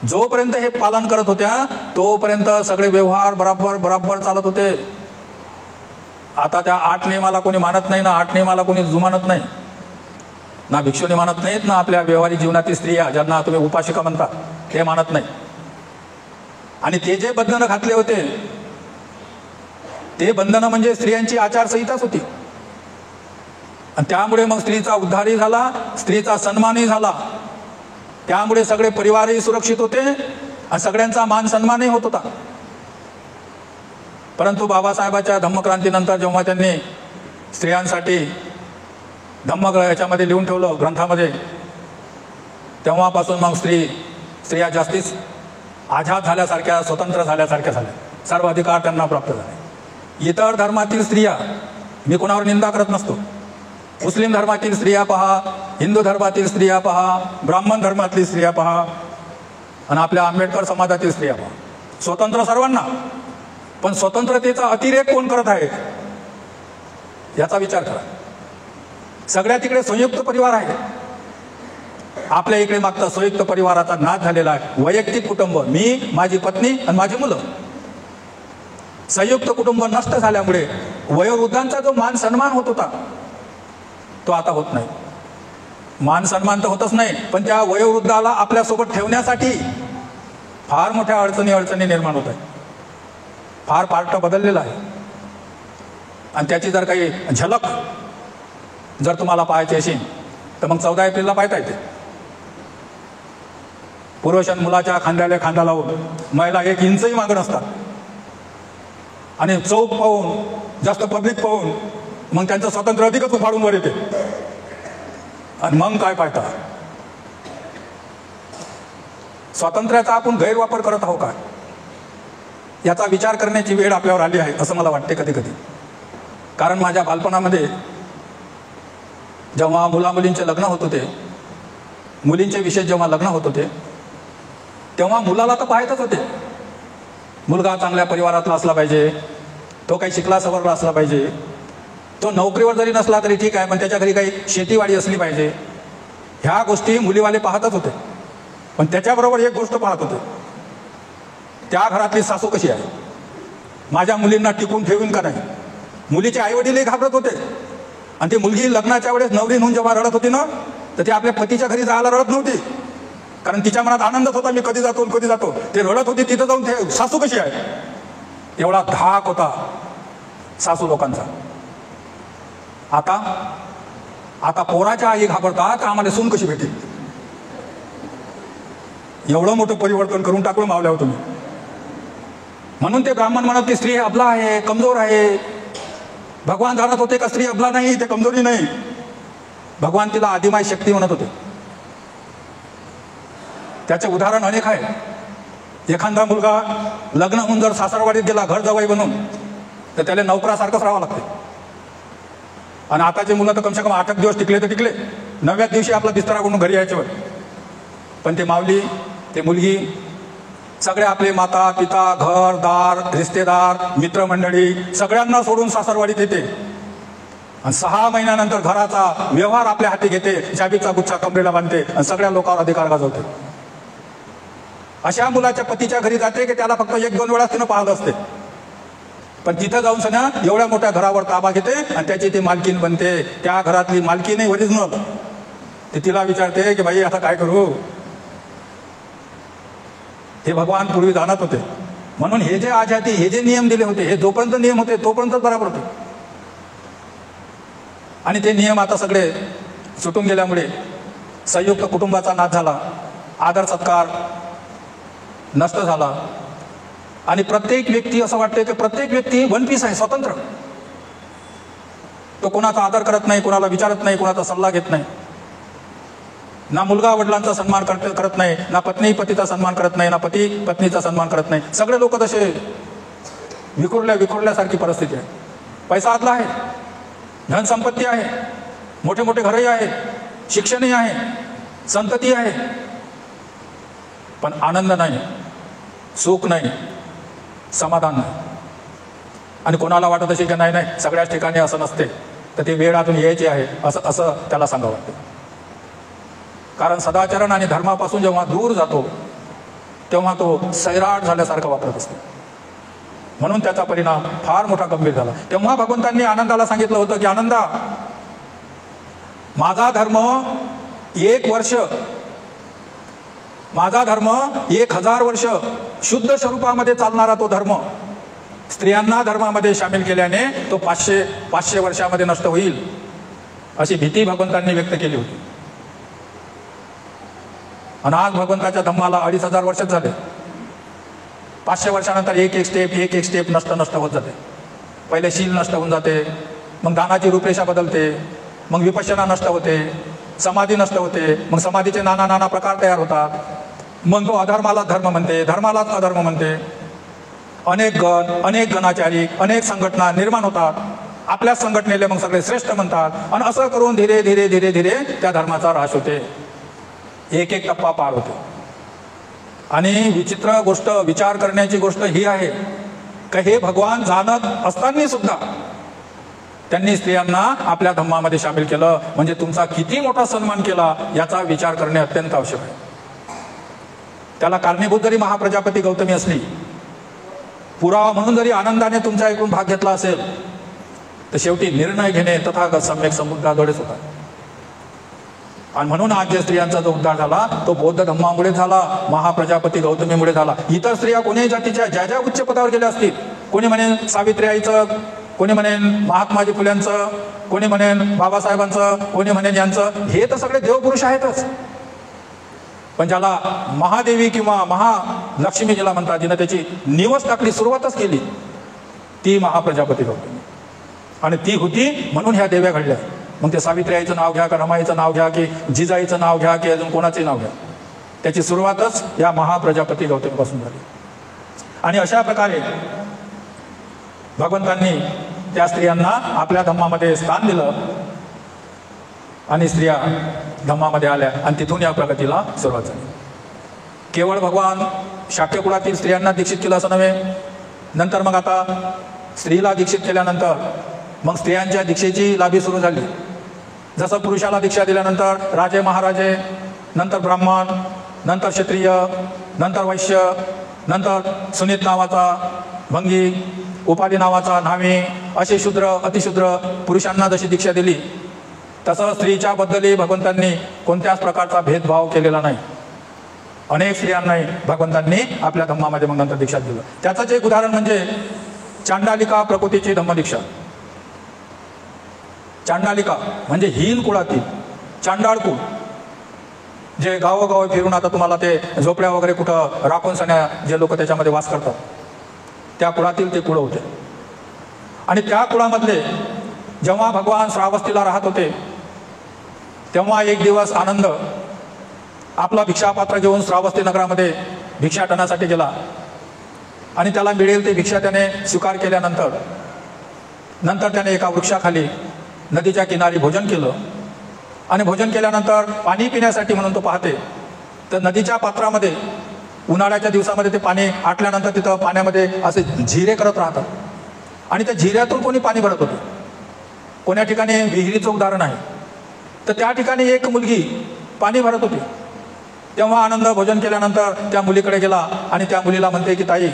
जोपर्यंत हे पालन करत होत्या तोपर्यंत सगळे व्यवहार बराबर चालत होते. आता त्या 8 नियमाला कोणी मानत नाही ना, 8 नियमाला कोणी जुमानत नाही ना, भिक्षुणी मानत नाहीत ना, आपल्या व्यवहारिक जीवनातील स्त्रिया ज्यांना तुम्ही उपासिका म्हणता ते मानत नाही. आणि ते जे बंधनं घातले होते ते बंधनं म्हणजे स्त्रियांची आचारसंहिताच होती. आणि त्यामुळे मग स्त्रीचा उद्धारही झाला, स्त्रीचा सन्मानही झाला. त्यामुळे सगळे परिवारही सुरक्षित होते आणि सगळ्यांचा मान सन्मानही होत होता. परंतु बाबासाहेबांच्या धम्मक्रांतीनंतर जेव्हा त्यांनी स्त्रियांसाठी धम्म याच्यामध्ये लिहून ठेवलं ग्रंथामध्ये, तेव्हापासून मग स्त्रिया जास्तीच आझाद झाल्यासारख्या, स्वतंत्र झाल्यासारख्या झाल्या. सर्व अधिकार त्यांना प्राप्त झाले. इतर धर्मातील स्त्रिया, मी कोणावर निंदा करत नसतो, मुस्लिम धर्मातील स्त्रिया पहा, हिंदू धर्मातील स्त्रिया पहा, ब्राह्मण धर्मातील स्त्रिया पहा आणि आपल्या आंबेडकर समाजातील स्त्रिया पहा, स्वतंत्र सर्वांना. पण स्वतंत्रतेचा अतिरेक कोण करत आहे याचा विचार करा. सगळ्या तिकडे संयुक्त परिवार आहे, आपल्या इकडे मागचा संयुक्त परिवाराचा नाश झालेला आहे. वैयक्तिक कुटुंब, मी, माझी पत्नी आणि माझी मुलं. संयुक्त कुटुंब नष्ट झाल्यामुळे वयोवृद्धांचा जो मान सन्मान होत होता तो आता होत नाही. मान सन्मान तर होतच नाही, पण त्या वयोवृद्धाला आपल्यासोबत ठेवण्यासाठी फार मोठ्या अडचणी निर्माण होत आहेत. फार पार्ट बदललेला आहे. आणि त्याची जर काही झलक जर तुम्हाला पाहायची असेल तर मग 14 एप्रिलला पाहता येते. पुरुषां मुलाच्या खांद्याला खांदा लावून महिला 1 इंचही मागं नसतात आणि चौक पाहून, जास्त पब्लिक पाहून मग त्यांचं स्वातंत्र्य अधिकच उफाळून वर येते. आणि मग काय पाहता, स्वातंत्र्याचा आपण गैरवापर करत आहोत का याचा विचार करण्याची वेळ आपल्यावर आली आहे असं मला वाटते कधी कधी. कारण माझ्या बालपणामध्ये जेव्हा मुलामुलींचे लग्न होत होते, मुलींचे विशेष जेव्हा लग्न होत होते, तेव्हा मुलाला तर पाहायचंच होते. मुलगा चांगल्या परिवारातला असला पाहिजे, तो काही शिकला सवरला असला पाहिजे, तो नोकरीवर जरी नसला तरी ठीक आहे पण त्याच्या घरी काही शेतीवाडी असली पाहिजे. ह्या गोष्टी मुलीवाले पाहतच होते. पण त्याच्याबरोबर एक गोष्ट पाहत होते, त्या घरातली सासू कशी आहे, माझ्या मुलींना टिकून ठेवीन का नाही. मुलीचे आईवडीलही घाबरत होते. आणि ती मुलगी लग्नाच्या वेळेस नवरी म्हणून जेव्हा रडत होती ना, तर ती आपल्या पतीच्या घरी जायला रडत नव्हती, कारण तिच्या मनात आनंदच होता, मी कधी जातो कधी जातो. ते रडत होती तिथं जाऊन, ते सासू कशी आहे. एवढा धाक होता सासू लोकांचा. आता पोराच्या आई घाबरतात, आम्हाला सून कशी भेटेल. एवढं मोठं परिवर्तन करून टाकलं मावल्यावर तुम्ही. म्हणून ते ब्राह्मण म्हणत की स्त्री अबला आहे, कमजोर आहे. भगवान जाणत होते का स्त्री अबला नाही, ते कमजोरी नाही. भगवान तिला आदिमाय शक्ती म्हणत होते. त्याचे उदाहरण अनेक आहे. एखादा मुलगा लग्न होऊन जर सासरवाडीत गेला घर जावई बनून, तर त्याला नोकरासारखंच राहावं लागते. आणि आताचे मुलं तर कमसे कम 8 दिवस टिकले तर टिकले, 9व्या दिवशी आपला बिस्तरा करून घरी यायच्यावर. पण ते माऊली, ते मुलगी, सगळे आपले माता पिता, घर दार, रिश्तेदार, मित्रमंडळी सगळ्यांना सोडून सासरवाडीत येते. आणि 6 महिन्यानंतर घराचा व्यवहार आपल्या हाती घेते, चाबीचा गुच्छा कमरेला बांधते आणि सगळ्या लोकांवर अधिकार गाजवते. अशा मुलाच्या पतीच्या घरी जाते की त्याला फक्त 1-2 वेळा तिनं पाहिलं असते, पण तिथं जाऊन सना एवढ्या मोठ्या घरावर ताबा घेते आणि त्याची ती मालकीन बनते. त्या घरातली मालकीन नाही ओरिजिनल. ते तिला विचारते की बाई आता काय करू. हे भगवान पूर्वी जाणत होते. म्हणून हे जे आजादी, हे जे नियम दिले होते, हे जोपर्यंत नियम होते तोपर्यंत बरोबर होते. आणि ते नियम आता सगळे सुटून गेल्यामुळे संयुक्त कुटुंबाचा नाश झाला, आदर सत्कार नष्ट झाला. आणि प्रत्येक व्यक्ती, असं वाटते की प्रत्येक व्यक्ती वन पीस आहे, स्वतंत्र. तो कोणाचा आदर करत नाही, कोणाला विचारत नाही, कोणाचा सल्ला घेत नाही. ना मुलगा वडिलांचा सन्मान करत नाही, ना पत्नी पतीचा सन्मान करत नाही, ना पती पत्नीचा सन्मान करत नाही. सगळे लोक तसे विखुरल्यासारखी परिस्थिती आहे. पैसा आदला आहे, धनसंपत्ती आहे, मोठे मोठे घरही आहेत, शिक्षणही आहे, संतती आहे, पण आनंद नाही, सुख नाही, समाधान नाही. आणि कोणाला वाटत असेल की नाही सगळ्याच ठिकाणी असं नसते, तर ते वेळ अजून यायची आहे असं त्याला सांगावं वाटतं. कारण सदाचरण आणि धर्मापासून जेव्हा दूर जातो तेव्हा तो सैराट झाल्यासारखं वापरत असतो. म्हणून त्याचा परिणाम फार मोठा गंभीर झाला. तेव्हा भगवंतांनी आनंदाला सांगितलं होतं की आनंदा, माझा धर्म 1 वर्ष, माझा धर्म 1000 वर्ष शुद्ध स्वरूपामध्ये चालणारा तो धर्म स्त्रियांना धर्मामध्ये सामील केल्याने तो 500 वर्षामध्ये नष्ट होईल, अशी भीती भगवंतांनी व्यक्त केली होती. आणि आज भगवंताच्या धम्माला 2500 वर्षच झाले. 500 वर्षानंतर एक एक स्टेप नष्ट होत जाते. पहिले शील नष्ट होऊन जाते, मग दानाची रूपरेषा बदलते, मग विपश्यना नष्ट होते, समाधी नष्ट होते, मग समाधीचे नाना प्रकार तयार होतात. मग तो अधर्माला धर्म म्हणते, धर्मालाच अधर्म म्हणते. अनेक गण, अनेक गणाचारी, अनेक संघटना निर्माण होतात. आपल्या संघटनेला मग सगळे श्रेष्ठ म्हणतात. आणि असं करून धीरे धीरे धीरे धीरे त्या धर्माचा ऱ्हास होते, एक टप्पा पार होते. आणि विचित्र गोष्ट, विचार करण्याची गोष्ट ही आहे की हे भगवान जाणत असताना सुद्धा त्यांनी स्त्रियांना आपल्या धम्मामध्ये सामील केलं. म्हणजे तुमचा किती मोठा सन्मान केला याचा विचार करणे अत्यंत आवश्यक आहे. त्याला कारणीभूत जरी महाप्रजापती गौतमी असली, पुरावा म्हणून जरी आनंदाने तुमच्या ऐकून भाग घेतला असेल, तर शेवटी निर्णय घेणे तथागत सम्यक समुद्राद्वारेच होता. आणि म्हणून आज जे स्त्रियांचा जो उद्धार झाला तो बौद्ध धम्मामुळे झाला, महाप्रजापती गौतमीमुळे झाला. इतर स्त्रिया कोणीही जातीच्या ज्या उच्च पदावर गेल्या असतील, कोणी म्हणेन सावित्री आईचं, कोणी म्हणेन महात्माजी फुल्यांचं, कोणी म्हणेन बाबासाहेबांचं, कोणी म्हणेन यांचं, हे तर सगळे देवपुरुष आहेतच. पण ज्याला महादेवी किंवा महालक्ष्मी जिला म्हणतात, जिनं त्याची निवस टाकली, सुरुवातच केली, ती महाप्रजापती गौतमी. आणि ती होती म्हणून ह्या देव्या घडल्या. मग ते सावित्री आईचं नाव घ्या, का रमाईचं नाव घ्या, की जिजाईचं नाव घ्या, की अजून कोणाचे नाव घ्या, त्याची सुरुवातच या महाप्रजापती गौतमीपासून झाली. आणि अशा प्रकारे भगवंतांनी त्या स्त्रियांना आपल्या धम्मामध्ये स्थान दिलं आणि स्त्रिया धम्मामध्ये आल्या आणि तिथून या प्रगतीला सुरुवात झाली. केवळ भगवान शाक्य कुळातील स्त्रियांना दीक्षित केलं असं नव्हे. नंतर मग आता स्त्रीला दीक्षित केल्यानंतर मग स्त्रियांच्या दीक्षेची लाभी सुरू झाली. जसं पुरुषाला दीक्षा दिल्यानंतर राजे महाराजे, नंतर ब्राह्मण, नंतर क्षत्रिय, नंतर वैश्य, नंतर सुनीत नावाचा भंगी, उपाधी नावाचा न्हावी, असे शूद्र अतिशूद्र पुरुषांना जशी दीक्षा दिली तसं स्त्रीच्या बद्दलही भगवंतांनी कोणत्याच प्रकारचा भेदभाव केलेला नाही. अनेक स्त्रियांनाही भगवंतांनी आपल्या धम्मामध्ये मग नंतर दीक्षा दिलं. त्याचंच एक उदाहरण म्हणजे चांडालिका प्रकृतीची धम्मदीक्षा. चांडालिका म्हणजे हीन कुळातील चांडाळ कुळ, जे गावोगाव फिरून आता तुम्हाला ते झोपड्या वगैरे कुठं राखून सण्या जे लोक त्याच्यामध्ये वास करतात, त्या कुळातील ते कुळ होते. आणि त्या कुळामधले जेव्हा भगवान श्रावस्तीला राहत होते तेव्हा एक दिवस आनंद आपला भिक्षापात्र घेऊन श्रावस्ती नगरामध्ये भिक्षाटनासाठी गेला. आणि त्याला मिळेल ते भिक्षा त्याने स्वीकार केल्यानंतर त्याने एका वृक्षाखाली नदीच्या किनारी भोजन केलं. आणि भोजन केल्यानंतर पाणी पिण्यासाठी म्हणून तो पाहते तर नदीच्या पात्रामध्ये उन्हाळ्याच्या दिवसामध्ये ते पाणी आटल्यानंतर तिथं पाण्यामध्ये असे झिरे करत राहतात. आणि त्या झिऱ्यातून कोणी पाणी भरत होते. कोण्या ठिकाणी विहिरीचं उदाहरण आहे, तर त्या ठिकाणी एक मुलगी पाणी भरत होती. तेव्हा आनंद भोजन केल्यानंतर त्या मुलीकडे गेला आणि त्या मुलीला म्हणते की ताई,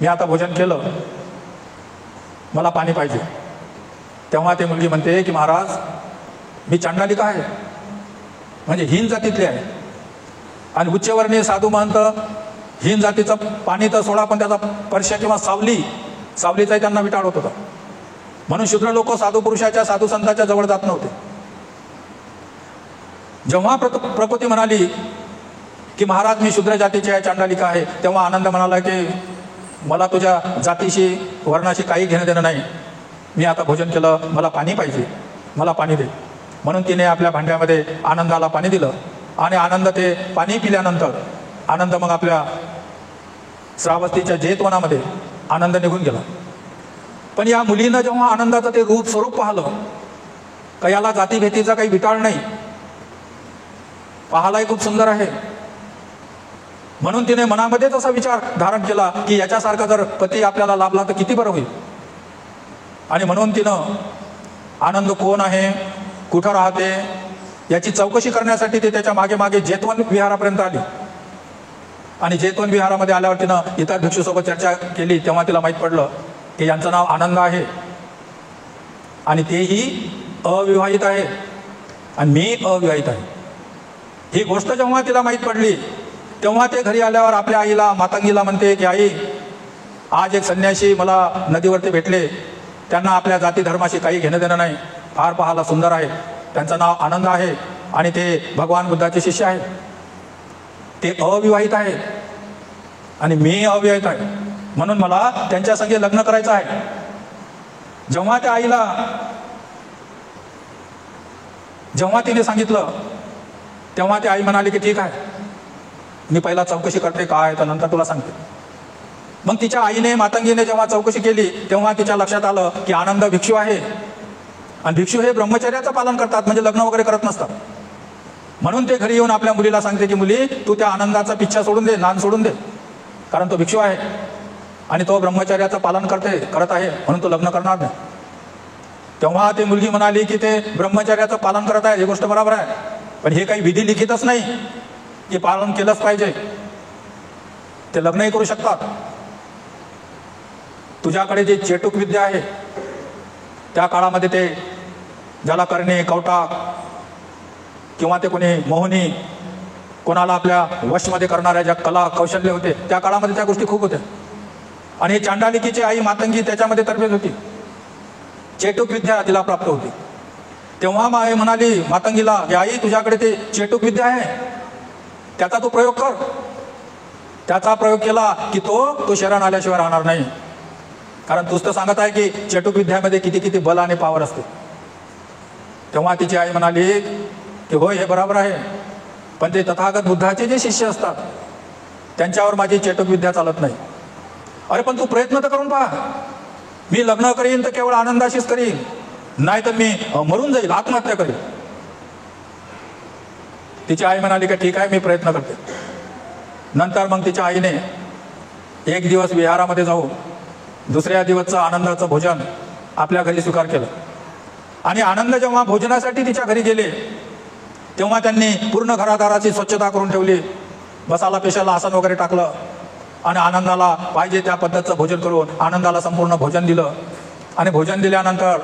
मी आता भोजन केलं, मला पाणी पाहिजे. तेव्हा ती मुलगी म्हणते की महाराज, मी चांडालिका आहे, म्हणजे हीन जातीतली आहे. आणि उच्चवर्णीय साधू महंत हीन जातीचं पाणी तर सोडा, पण त्याचा स्पर्श किंवा सावलीचाही त्यांना विटाळ होत होता. म्हणून शूद्र लोक साधू पुरुषाच्या साधू संतांच्या जवळ जात नव्हते. जेव्हा प्रकृती म्हणाली की महाराज, मी शूद्र जातीची आहे, चांडालिका आहे, तेव्हा आनंद म्हणाला की मला तुझ्या जातीशी वर्णाशी काही घेणं देणं नाही, मी आता भोजन केलं, मला पाणी पाहिजे, मला पाणी दे. म्हणून तिने आपल्या भांड्यामध्ये आनंदाला पाणी दिलं. आणि आनंद ते पाणी पिल्यानंतर आनंद मग आपल्या श्रावस्तीच्या जेतवनामध्ये आनंद निघून गेला. पण या मुलीनं जेव्हा आनंदाचं ते रूप स्वरूप पाहिलं का याला जातीभेतीचा काही विटाळ नाही, पाहायलाही खूप सुंदर आहे, म्हणून तिने मनामध्येच असा विचार धारण केला की याच्यासारखा जर पती आपल्याला लाभला तर किती बरं होईल. आणि म्हणून तिनं आनंद कोण आहे, कुठं राहते, याची चौकशी करण्यासाठी ते त्याच्या मागे मागे जेतवन विहारापर्यंत आली. आणि जेतवन विहारामध्ये आल्यावर तिनं इतर भिक्षूसोबत चर्चा केली. तेव्हा तिला माहीत पडलं की यांचं नाव आनंद आहे आणि तेही अविवाहित आहे आणि मी अविवाहित आहे. ही गोष्ट जेव्हा तिला माहीत पडली तेव्हा ते घरी आल्यावर आपल्या आईला, मातंगीला म्हणते की आई, आज एक संन्यासी मला नदीवरती भेटले, त्यांना आपल्या जाती धर्माशी काही घेणं देणं नाही, फार पाहायला सुंदर आहे, त्यांचं नाव आनंद आहे आणि ते भगवान बुद्धाचे शिष्य आहेत, ते अविवाहित आहेत आणि मी अविवाहित आहे, म्हणून मला त्यांच्या संगे लग्न करायचं आहे. जेव्हा त्या आईला जेव्हा तिने सांगितलं तेव्हा ती आई म्हणाली की ठीक आहे, मी पहिला चौकशी करते काय, तर नंतर तुला सांगते. मग तिच्या आईने, मातंगीने जेव्हा चौकशी केली तेव्हा तिच्या लक्षात आलं की आनंद भिक्षू आहे आणि भिक्षू हे ब्रह्मचर्याचं पालन करतात, म्हणजे लग्न वगैरे करत नसतात. म्हणून ते घरी येऊन आपल्या मुलीला सांगते की मुली, तू त्या आनंदाचा पिच्छा सोडून दे, नान सोडून दे, कारण तो भिक्षू आहे आणि तो ब्रह्मचर्याचं पालन करत आहे, म्हणून तो लग्न करणार नाही. तेव्हा ती मुलगी म्हणाली की ते ब्रह्मचर्याचं पालन करत आहे, ही गोष्ट बरोबर आहे, पण हे काही विधी लिखितच नाही की पालन केलंच पाहिजे, ते लग्नही करू शकतात. तुझ्याकडे जे चेटूक विद्या आहे, त्या काळामध्ये ते ज्याला करणे, कवटाक किंवा ते कोणी मोहनी, कोणाला आपल्या वशमध्ये करणाऱ्या ज्या कला कौशल्य होते, त्या काळामध्ये त्या गोष्टी खूप होत्या. आणि चांडालिकेची आई मातंगी त्याच्यामध्ये तरबेज होती, चेटूक विद्या तिला प्राप्त होती. तेव्हा आई म्हणाली मातंगीला की आई, तुझ्याकडे ते चेटूक विद्या आहे, त्याचा तू प्रयोग कर. त्याचा प्रयोग केला की तो शरण आल्याशिवाय राहणार नाही, कारण तूच तर सांगत आहे की चेटूक विद्यामध्ये किती किती बल आणि पावर असते. तेव्हा तिची आई म्हणाली की होय, हे बरोबर आहे, पण ते तथागत बुद्धाचे जे शिष्य असतात त्यांच्यावर माझी चेटूक विद्या चालत नाही. अरे पण तू प्रयत्न तर करून पहा, मी लग्न करीन तर केवळ आनंदाशीच करीन, नाही तर मी मरून जाईल, आत्महत्या करीन. तिची आई म्हणाली की ठीक आहे, मी प्रयत्न करते. नंतर मग तिच्या आईने एक दिवस विहारामध्ये जाऊन दुसऱ्या दिवसचं आनंदाचं भोजन आपल्या घरी स्वीकार केलं. आणि आनंद जेव्हा भोजनासाठी तिच्या घरी गेले तेव्हा त्यांनी पूर्ण घरादाराची स्वच्छता करून ठेवली, बसाला पेशाला आसन वगैरे टाकलं आणि आनंदाला पाहिजे त्या पद्धतीचं भोजन करून आनंदाला संपूर्ण भोजन दिलं. आणि भोजन दिल्यानंतर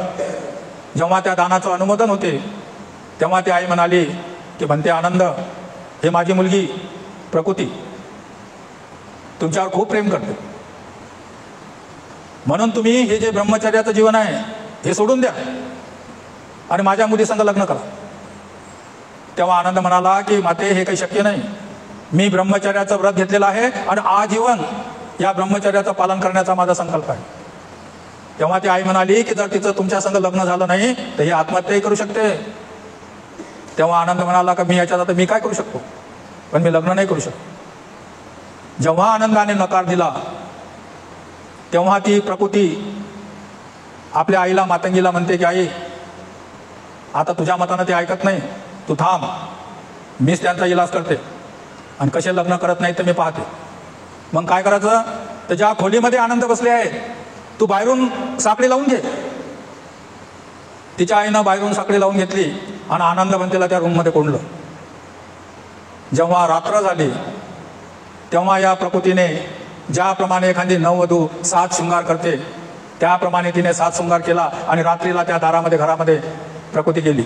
जेव्हा त्या दानाचं अनुमोदन होते तेव्हा ती आई म्हणाली की म्हणते आनंद, हे माझी मुलगी प्रकृती तुमच्यावर खूप प्रेम करते, म्हणून तुम्ही हे जे ब्रह्मचर्याचं जीवन आहे हे सोडून द्या आणि माझ्या मुलीसंग लग्न करा. तेव्हा आनंद म्हणाला की माते हे काही शक्य नाही, मी ब्रह्मचर्याचं व्रत घेतलेलं आहे आणि आजीवन या ब्रह्मचर्याचं पालन करण्याचा माझा संकल्प आहे. तेव्हा ती आई म्हणाली की जर तिचं तुमच्या संग लग्न झालं नाही तर ही आत्महत्याही करू शकते. तेव्हा आनंद म्हणाला की मी याच्यात आता मी काय करू शकतो, पण मी लग्न नाही करू शकतो. जेव्हा आनंदाने नकार दिला तेव्हा ती प्रकृती आपल्या आईला मातंगीला म्हणते की आई, आता तुझ्या मतानं ते ऐकत नाही, तू थांब, मीच त्यांचा इलाज करते आणि कसे लग्न करत नाही तर मी पाहते. मग काय करायचं, तर ज्या खोलीमध्ये आनंद बसले आहे तू बाहेरून साखळी लावून घे. तिच्या आईनं बाहेरून साखळी लावून घेतली आणि आनंद म्हणतेला त्या रूममध्ये कोंडलं. जेव्हा रात्र झाली तेव्हा या प्रकृतीने ज्याप्रमाणे एखादी नववधू 7 शृंगार करते त्याप्रमाणे तिने 7 शृंगार केला आणि रात्रीला त्या दारामध्ये घरामध्ये प्रकृती गेली.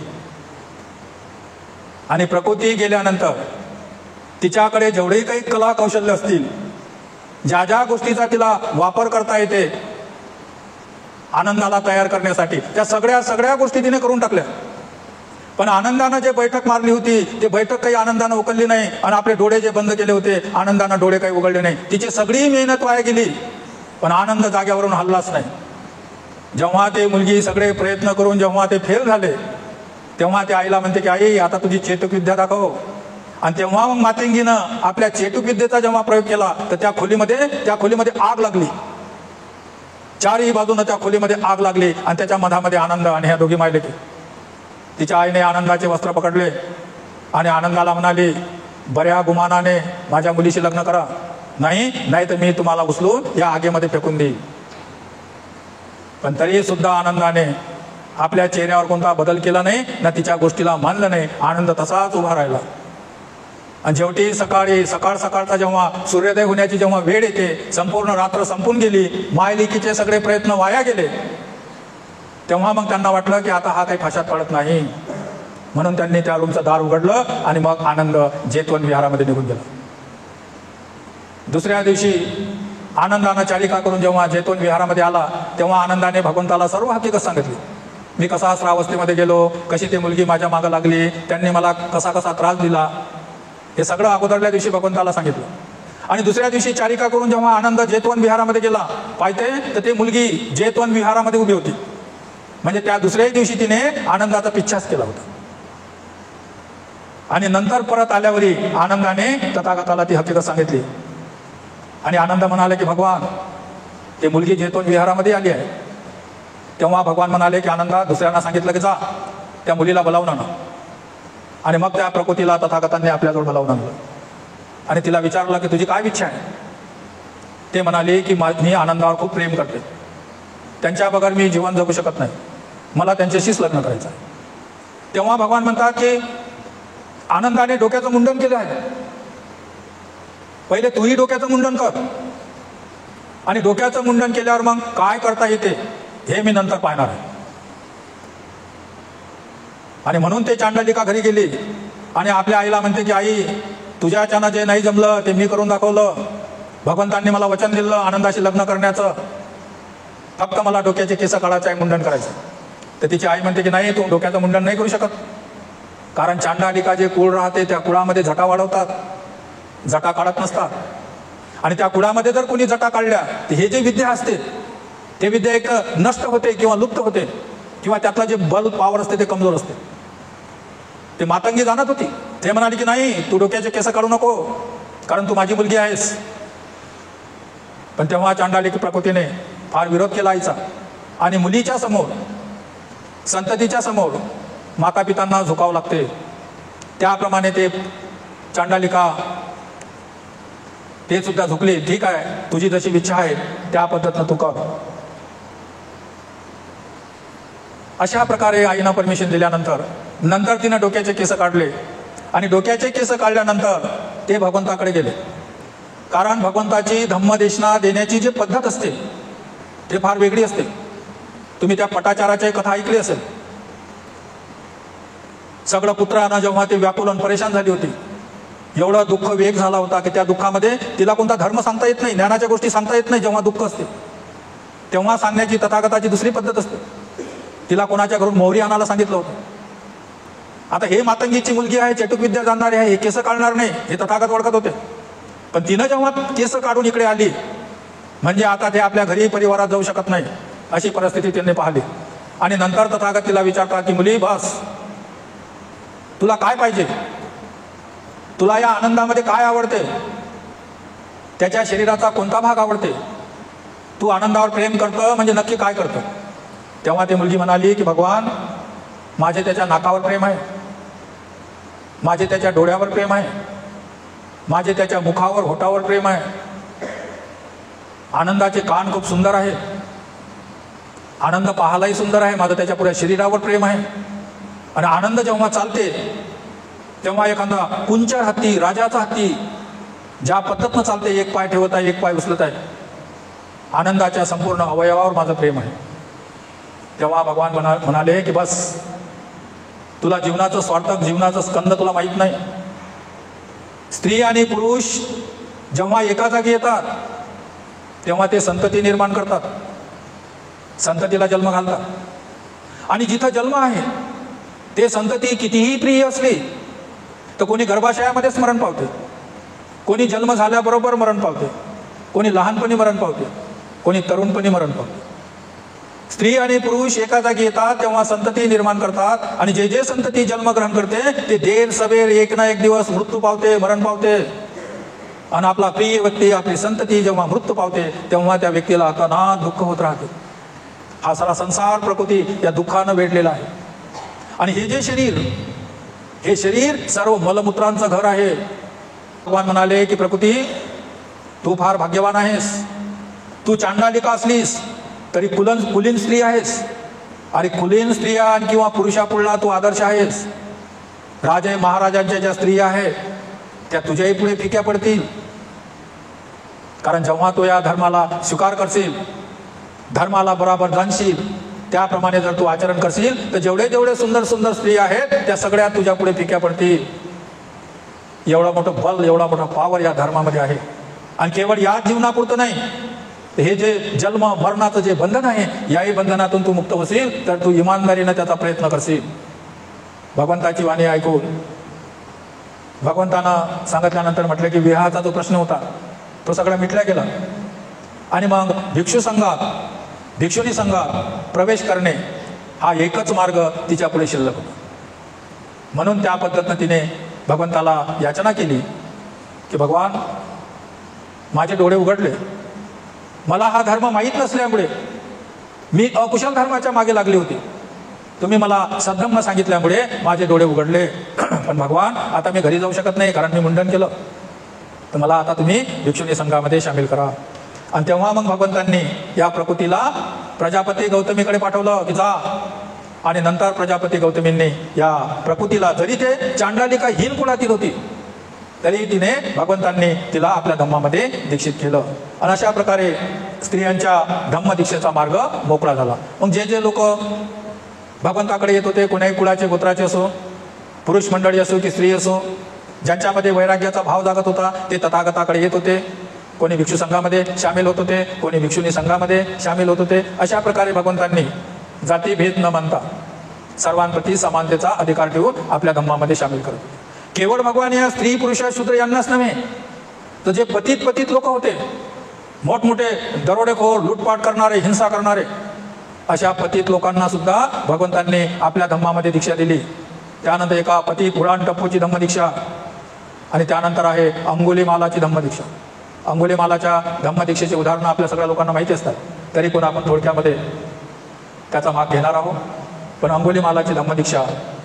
आणि प्रकृती गेल्यानंतर तिच्याकडे जेवढेही काही कला कौशल्य असतील, ज्या ज्या गोष्टीचा तिला वापर करता येते आनंदाला तयार करण्यासाठी, त्या सगळ्या गोष्टी तिने करून टाकल्या. पण आनंदानं जे बैठक मारली होती ते बैठक काही आनंदानं उकलली नाही आणि आपले डोळे जे बंद केले होते आनंदानं डोळे काही उघडले नाही. तिची सगळी मेहनत वाया गेली पण आनंद जाग्यावरून हललाच नाही. जेव्हा ते मुलगी सगळे प्रयत्न करून जेव्हा ते फेल झाले तेव्हा त्या आईला म्हणते की आई, आता तुझी चेतक विद्या दाखव. आणि तेव्हा मग मातंगीनं आपल्या चेतक विद्येचा जेव्हा प्रयोग केला तर त्या खोलीमध्ये आग लागली. चारही बाजूनं त्या खोलीमध्ये आग लागली आणि त्याच्या मधामध्ये आनंद आणि ह्या दोघी मायलेकी. तिच्या आईने आनंदाचे वस्त्र पकडले आणि आनंदाला म्हणाली, बऱ्या गुमानाने माझ्या मुलीशी लग्न करा, नाही तर मी तुम्हाला उचलून या आगीमध्ये फेकून देईन. पण तरी सुद्धा आनंदाने आपल्या चेहऱ्यावर कोणता बदल केला नाही ना तिच्या गोष्टीला मानलं नाही. आनंद तसाच उभा राहिला. आणि शेवटी सकाळचा जेव्हा सूर्योदय होण्याची जेव्हा वेळ येते, संपूर्ण रात्र संपून गेली, मायलेकीचे सगळे प्रयत्न वाया गेले, तेव्हा मग त्यांना वाटलं की आता हा काही फाशात पडत नाही. म्हणून त्यांनी त्या रूमचं दार उघडलं आणि मग आनंद जेतवन विहारामध्ये निघून गेला. दुसऱ्या दिवशी आनंदानं चालिका करून जेव्हा जेतवन विहारामध्ये आला तेव्हा आनंदाने भगवंताला सर्व हकीकत सांगितली. मी कसा श्रावस्थेमध्ये गेलो, कशी ती मुलगी माझ्या मागं लागली, त्यांनी मला कसा त्रास दिला, हे सगळं अगोदरल्या दिवशी भगवंताला सांगितलं. आणि दुसऱ्या दिवशी चालिका करून जेव्हा आनंद जेतवन विहारामध्ये गेला पाहिजे तर ती मुलगी जेतवन विहारामध्ये उभी होती. म्हणजे त्या दुसऱ्याही दिवशी तिने आनंदाचा पिच्छाच केला होता. आणि नंतर परत आल्यावरी आनंदाने तथागताला ती हकीकत सांगितली. आणि आनंद म्हणाले की भगवान, ती मुलगी जेतवन विहारामध्ये आली आहे. तेव्हा भगवान म्हणाले की आनंदा, दुसऱ्यांना सांगितलं की जा त्या मुलीला बोलावून आणा. आणि मग त्या प्रकृतीला तथागतांनी आपल्याजवळ बोलावून आणलं आणि तिला विचारलं की तुझी काय इच्छा आहे. ते म्हणाले की मी आनंदावर खूप प्रेम करते, त्यांच्या बगैर मी जीवन जगू शकत नाही, मला त्यांच्याशीच लग्न करायचं आहे. तेव्हा भगवान म्हणतात की आनंदाने डोक्याचं मुंडन केलं आहे, पहिले तूही डोक्याचं मुंडन कर आणि डोक्याचं मुंडन केल्यावर मग काय करता येते हे मी नंतर पाहणार आहे. आणि म्हणून ते चांडालिका घरी गेली आणि आपल्या आईला म्हणते की आई, तुझ्याच्यानं जे नाही जमलं ते मी करून दाखवलं. भगवंतांनी मला वचन दिलं आनंदाशी लग्न करण्याचं, फक्त मला डोक्याचे केस काढायचं आहे, मुंडन करायचं. तर तिची आई म्हणते की नाही, तू डोक्याचं मुंडन नाही करू शकत, कारण चांडालिका जे कुळ राहते त्या कुळामध्ये जटा वाढवतात, जटा काढत नसतात. आणि त्या कुळामध्ये जर कोणी जटा काढल्या तर हे जे विद्या असते ते विद्या एक नष्ट होते किंवा लुप्त होते किंवा त्यातलं जे बल पॉवर असते ते कमजोर असते. ते मातंगी जाणत होती. ते म्हणाली की नाही, तू डोक्याचे केस काढू नको, कारण तू माझी मुलगी आहेस. पण तेव्हा चांडालिक प्रकृतीने फार विरोध केला आईचा आणि मुलीच्या समोर, संततीच्या समोर माता पितांना झुकावं लागते. त्याप्रमाणे ते चांडालिका ते सुद्धा झुकले. ठीक आहे, तुझी जशी इच्छा आहे त्या पद्धतीनं तू कर. अशा प्रकारे आईनं परमिशन दिल्यानंतर नंतर तिनं डोक्याचे केस काढले आणि डोक्याचे केस काढल्यानंतर ते भगवंताकडे गेले. कारण भगवंताची धम्मदेशना देण्याची जी पद्धत असते ते फार वेगळी असते. तुम्ही त्या पटाचाराची कथा ऐकली असेल. सगळं पुत्रानं जेव्हा ते व्याकुल आणि परेशान झाली होती, एवढा दुःख वेग झाला होता की त्या दुःखामध्ये तिला कोणता धर्म सांगता येत नाही, ज्ञानाच्या गोष्टी सांगता येत नाही. जेव्हा दुःख असते तेव्हा सांगण्याची तथागताची दुसरी पद्धत असते. तिला कोणाच्या घरून मोहरी आणायला सांगितलं होतं. आता हे मातंगीची मुलगी आहे, चटुक विद्या जाणणारी आहे, हे केस काढणार नाही हे तथागत ओळखत होते. पण तिनं जेव्हा केस काढून इकडे आली म्हणजे आता ते आपल्या घरी परिवारात जाऊ शकत नाही अशी परिस्थिती त्यांनी पाहिली. आणि नंतर तथागत तिला विचारतात की मुली बस, तुला काय पाहिजे, तुला या आनंदामध्ये काय आवडते, त्याच्या शरीराचा कोणता भाग आवडते, तू आनंदावर प्रेम करतं म्हणजे नक्की काय करतं. तेव्हा ती मुलगी म्हणाली की भगवान, माझे त्याच्या नाकावर प्रेम आहे, माझे त्याच्या डोळ्यावर प्रेम आहे, माझे त्याच्या मुखावर होठावर प्रेम आहे, आनंदाचे कान खूप सुंदर आहे, आनंद पाहायलाही सुंदर आहे, माझं त्याच्या पुऱ्या शरीरावर प्रेम आहे. आणि आनंद जेव्हा चालते तेव्हा एखादा कुंचर हत्ती, राजाचा हत्ती ज्या पद्धतीनं चालते, एक पाय ठेवत आहे एक पाय उचलत आहे, आनंदाच्या संपूर्ण अवयवावर माझं प्रेम आहे. तेव्हा भगवान म्हणाले की बस, तुला जीवनाचं स्वार्थक, जीवनाचं स्कंद तुला माहीत नाही. स्त्री आणि पुरुष जेव्हा एका जागी येतात तेव्हा ते संतती निर्माण करतात, संततीला जन्म घालतात. आणि जिथं जन्म आहे ते संतती कितीही प्रिय असली तर कोणी गर्भाशयामध्येच मरण पावते, कोणी जन्म झाल्याबरोबर मरण पावते, कोणी लहानपणी मरण पावते, कोणी तरुणपणी मरण पावते. स्त्री आणि पुरुष एका जागी येतात तेव्हा संतती निर्माण करतात. आणि जे जे संतती जन्मग्रहण करते ते देर सवेर एक ना एक दिवस मृत्यू पावते, मरण पावते. आणि आपला प्रिय व्यक्ती, आपली संतती जेव्हा मृत्यू पावते तेव्हा त्या व्यक्तीला अतोनात दुःख होत राहते. हा सारा संसार प्रकृती या दुःखानं वेढलेला आहे. आणि हे जे शरीर, हे शरीर सर्व मलमूत्रांचं घर आहे. भगवान म्हणाले की प्रकृती, तू फार भाग्यवान आहेस, तू चांडालिका असलीस तरी कुलीन स्त्री आहेस. आणि कुलीन स्त्रिया किंवा पुरुषापुढला तू आदर्श आहेस. राजे महाराजांच्या ज्या स्त्रिया आहेत त्या तुझ्याही पुढे फिक्या पडतील. कारण जेव्हा तू या धर्माला स्वीकार करशील, धर्माला बरोबर जाणशील, त्याप्रमाणे जर तू आचरण करशील तर जेवढे जेवढे सुंदर सुंदर स्त्री आहेत त्या सगळ्या तुझ्या पुढे फिक्या पडतील. एवढं मोठं बल, एवढा मोठा पावर या धर्मामध्ये आहे. आणि केवळ याच जीवनापुरतं नाही, हे जे जन्म मरणाचं जे बंधन आहे याही बंधनातून तू मुक्त होशील तर तू इमानदारीनं त्याचा प्रयत्न करशील. भगवंताची वाणी ऐकून भगवंतानं सांगितल्यानंतर म्हटलं की विवाहाचा जो प्रश्न होता तो सगळा मिटला गेला. आणि मग भिक्षू संघात, भिक्षुणी संघात प्रवेश करणे हा एकच मार्ग तिच्या पुढे शिल्लक होता. म्हणून त्या पद्धतीनं तिने भगवंताला याचना केली की भगवान, माझे डोळे उघडले, मला हा धर्म माहीत नसल्यामुळे मी अकुशल धर्माच्या मागे लागली होती, तुम्ही मला सद्धम्म सांगितल्यामुळे माझे डोळे उघडले. पण भगवान, आता मी घरी जाऊ शकत नाही कारण मी मुंडन केलं, तर मला आता तुम्ही भिक्षुणी संघामध्ये सामील करा. आणि तेव्हा मग भगवंतांनी या प्रकृतीला प्रजापती गौतमीकडे पाठवलं की जा. आणि नंतर प्रजापती गौतमींनी या प्रकृतीला, जरी ते चांडालिका हीन कुळातील होती तरी तिने, भगवंतांनी तिला आपल्या धम्मामध्ये दीक्षित केलं. आणि अशा प्रकारे स्त्रियांच्या धम्म दीक्षेचा मार्ग मोकळा झाला. मग जे जे लोक भगवंताकडे येत होते, कोण्याही कुळाचे गोत्राचे असो, पुरुष मंडळी असो की स्त्री असो, ज्यांच्यामध्ये वैराग्याचा भाव जागत होता ते तथागताकडे येत होते. कोणी भिक्षू संघामध्ये सामील होत होते, कोणी भिक्षुणी संघामध्ये सामील होत होते. अशा प्रकारे भगवंतांनी जातीभेद न मानता सर्वांप्रती समानतेचा अधिकार ठेवून आपल्या धम्मामध्ये सामील करत होते. केवळ भगवान या स्त्री पुरुष शूद्र यांनाच नव्हे तर जे पतित लोक होते, मोठमोठे दरोडेखोर, लूटपाट करणारे, हिंसा करणारे, अशा पतित लोकांना सुद्धा भगवंतांनी आपल्या धम्मामध्ये दीक्षा दिली. त्यानंतर एका पतित पुराण टप्पूची धम्मदीक्षा आणि त्यानंतर आहे अंगुलीमालाची धम्मदीक्षा. अंगुलीमालाच्या धम्मदीक्षेची उदाहरणं आपल्या सगळ्या लोकांना माहिती असतात, तरी पण आपण थोडक्यामध्ये त्याचा भाग घेणार आहोत. पण अंगुलीमालाची धम्मदीक्षा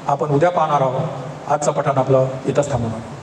आपण उद्या पाहणार आहोत. आजचं पठण आपलं इथंच थांबवणार.